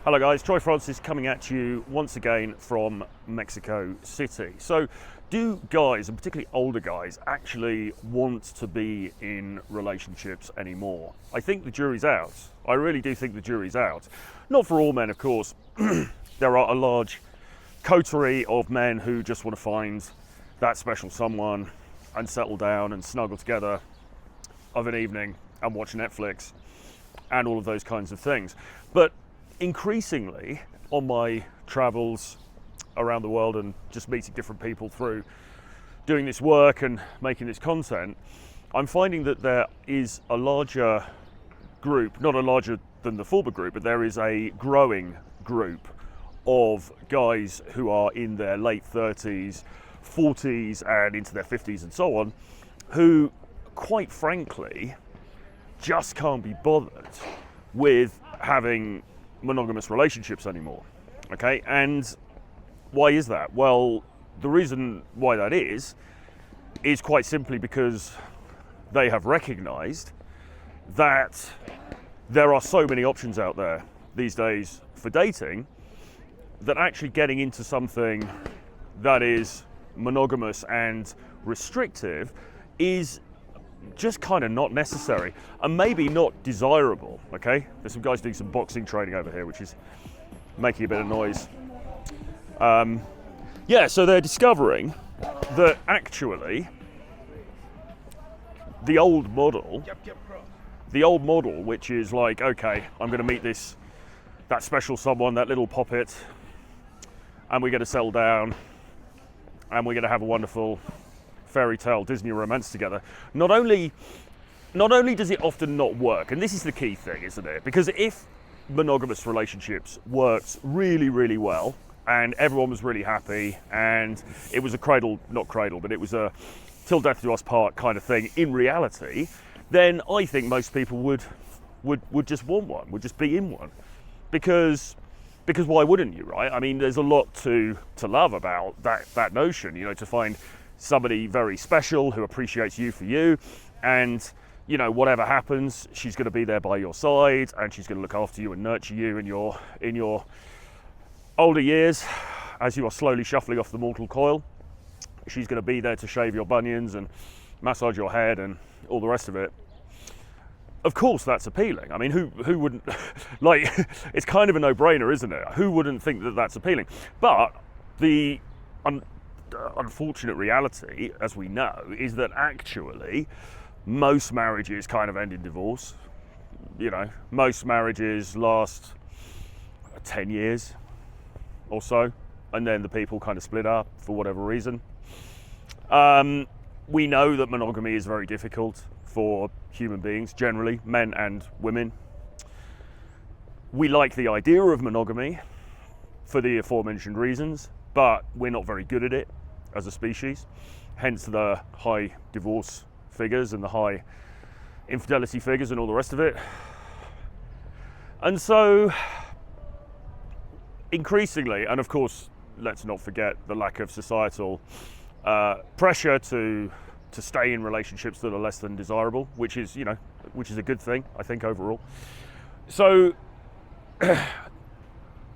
Hello guys, Troy Francis coming at you once again from Mexico City. So do guys, and particularly older guys, actually want to be in relationships anymore? I think the jury's out. I really do think the jury's out. Not for all men, of course. There are a large coterie of men who just want to find that special someone and settle down and snuggle together of an evening and watch Netflix and all of those kinds of things. But increasingly, on my travels around the world and just meeting different people through doing this work and making this content, I'm finding that there is a larger group, not a larger than the former group, but there is a growing group of guys who are in their late 30s, 40s and into their 50s and so on, who quite frankly just can't be bothered with having monogamous relationships anymore. Okay, and why is that? Well, the reason why that is quite simply because they have recognized that there are so many options out there these days for dating that actually getting into something that is monogamous and restrictive is just kind of not necessary and maybe not desirable. Okay, there's some guys doing some boxing training over here which is making a bit of noise. So they're discovering that actually the old model which is like, okay, I'm going to meet that special someone, that little poppet, and we're going to settle down and we're going to have a wonderful fairy tale Disney romance together. Not only does it often not work, and this is the key thing, isn't it? Because if monogamous relationships worked really, really well and everyone was really happy and it was a but it was a till death do us part kind of thing in reality, then I think most people would just want one, would just be in one. Because why wouldn't you, right? I mean, there's a lot to love about that notion, you know, to find somebody very special who appreciates you for you, and you know, whatever happens, she's going to be there by your side and she's going to look after you and nurture you in your older years as you are slowly shuffling off the mortal coil. She's going to be there to shave your bunions and massage your head and all the rest of it. Of course that's appealing. I mean, who wouldn't like, it's kind of a no-brainer, isn't it? Who wouldn't think that that's appealing? But the unfortunate reality, as we know, is that actually most marriages kind of end in divorce. You know, most marriages last 10 years or so, and then the people kind of split up for whatever reason. We know that monogamy is very difficult for human beings, generally, men and women. We like the idea of monogamy for the aforementioned reasons, but we're not very good at it as a species, hence the high divorce figures and the high infidelity figures and all the rest of it. And so increasingly, and of course let's not forget the lack of societal pressure to stay in relationships that are less than desirable, which is a good thing, I think, overall. So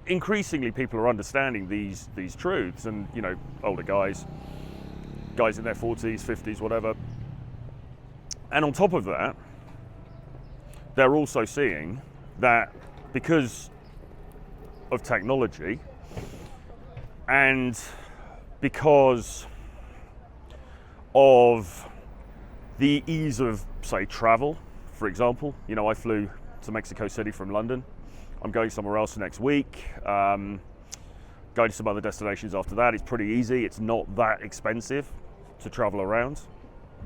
increasingly people are understanding these truths, and you know, older guys in their 40s, 50s, whatever. And on top of that, they're also seeing that because of technology and because of the ease of, say, travel, for example, you know, I flew to Mexico City from London. I'm going somewhere else next week, going to some other destinations after that. It's pretty easy. It's not that expensive to travel around.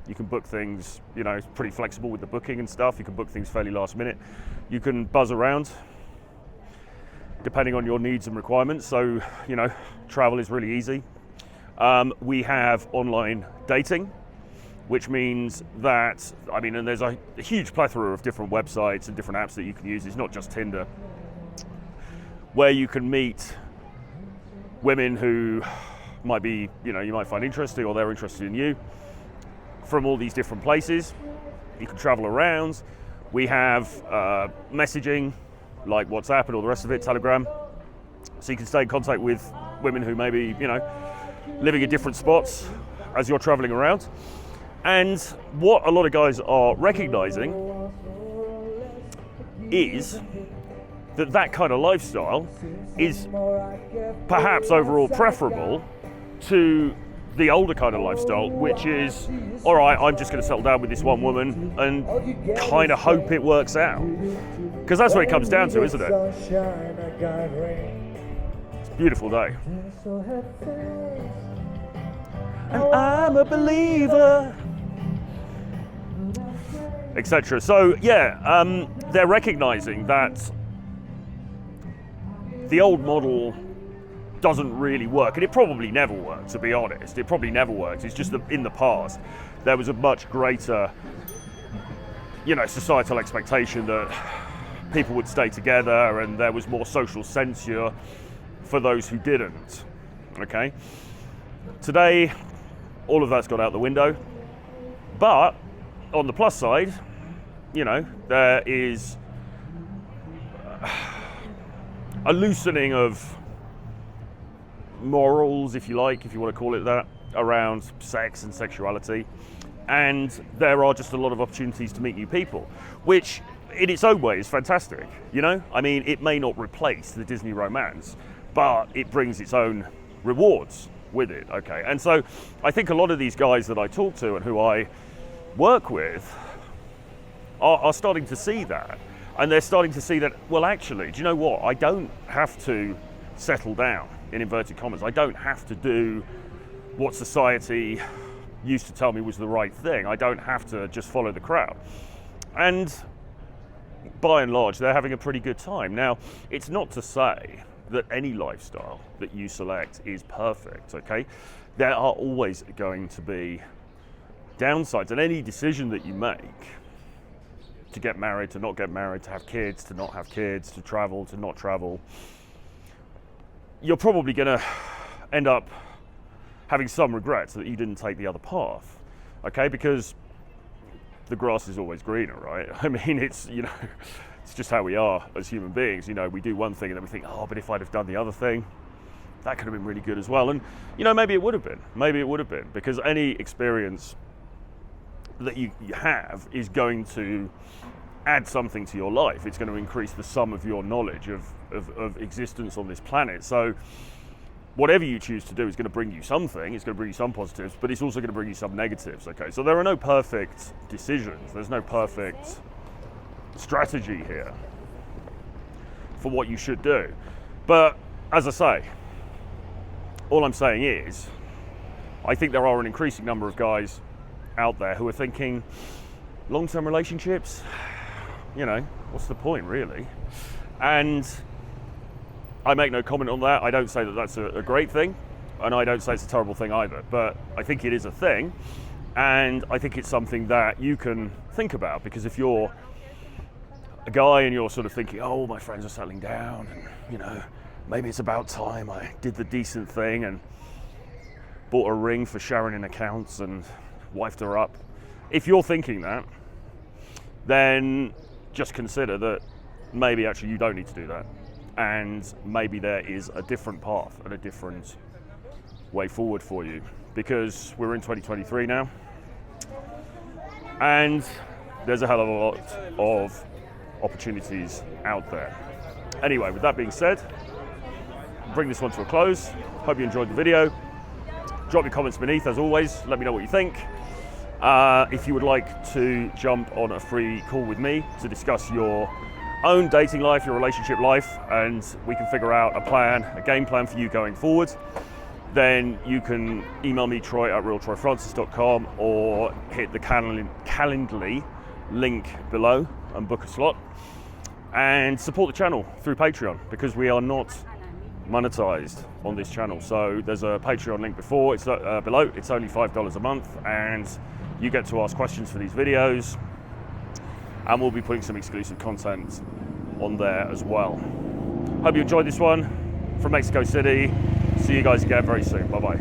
You can book things, you know, it's pretty flexible with the booking and stuff. You can book things fairly last minute. You can buzz around depending on your needs and requirements. So, you know, travel is really easy. We have online dating, which means that, I mean, and there's a huge plethora of different websites and different apps that you can use. It's not just Tinder, where you can meet women who might be, you know, you might find interesting, or they're interested in you, from all these different places. You can travel around. We have messaging like WhatsApp and all the rest of it, Telegram, so you can stay in contact with women who may be, living in different spots as you're traveling around. And what a lot of guys are recognizing is that kind of lifestyle is perhaps overall preferable to the older kind of lifestyle, which is, all right, I'm just going to settle down with this one woman and kind of hope it works out. Because that's what it comes down to, isn't it? It's a beautiful day. And I'm a believer, etc. So yeah, they're recognizing that the old model doesn't really work, and it probably never worked, to be honest. It probably never worked. It's just that in the past there was a much greater, societal expectation that people would stay together, and there was more social censure for those who didn't. Okay, today all of that's gone out the window, but on the plus side, there is a loosening of morals, if you want to call it that, around sex and sexuality, and there are just a lot of opportunities to meet new people, which in its own way is fantastic. It may not replace the Disney romance, but it brings its own rewards with it. Okay, and so I think a lot of these guys that I talk to and who I work with are starting to see that, and they're starting to see that, well, actually, do you know what? I don't have to settle down, in inverted commas. I don't have to do what society used to tell me was the right thing. I don't have to just follow the crowd. And by and large, they're having a pretty good time. Now, it's not to say that any lifestyle that you select is perfect, okay? There are always going to be downsides, and any decision that you make, to get married, to not get married, to have kids, to not have kids, to travel, to not travel, you're probably going to end up having some regrets that you didn't take the other path, okay? Because the grass is always greener, right? It's just how we are as human beings. We do one thing and then we think, oh, but if I'd have done the other thing, that could have been really good as well. And, maybe it would have been, because any experience that you have is going to add something to your life. It's going to increase the sum of your knowledge of existence on this planet. So whatever you choose to do is going to bring you something. It's going to bring you some positives, but it's also going to bring you some negatives. Okay, so there are no perfect decisions. There's no perfect strategy here for what you should do. But as I say, all I'm saying is, I think there are an increasing number of guys out there who are thinking, long-term relationships, what's the point, really? And I make no comment on that. I don't say that that's a great thing, and I don't say it's a terrible thing either, but I think it is a thing, and I think it's something that you can think about, because if you're a guy and you're sort of thinking, oh, my friends are settling down, and maybe it's about time I did the decent thing and bought a ring for Sharon in accounts and wifed her up. If you're thinking that, then just consider that maybe actually you don't need to do that, and maybe there is a different path and a different way forward for you, because we're in 2023 now, and there's a hell of a lot of opportunities out there. Anyway, with that being said, bring this one to a close. Hope you enjoyed the video. Drop your comments beneath, as always. Let me know what you think. If you would like to jump on a free call with me to discuss your own dating life, your relationship life, and we can figure out a game plan for you going forward, then you can email me, troy@realtroyfrancis.com, or hit the Calendly link below and book a slot, and support the channel through Patreon, because we are not monetized on this channel. So there's a Patreon link below. It's only $5 a month, and you get to ask questions for these videos, and we'll be putting some exclusive content on there as well. Hope you enjoyed this one from Mexico City. See you guys again very soon. Bye bye.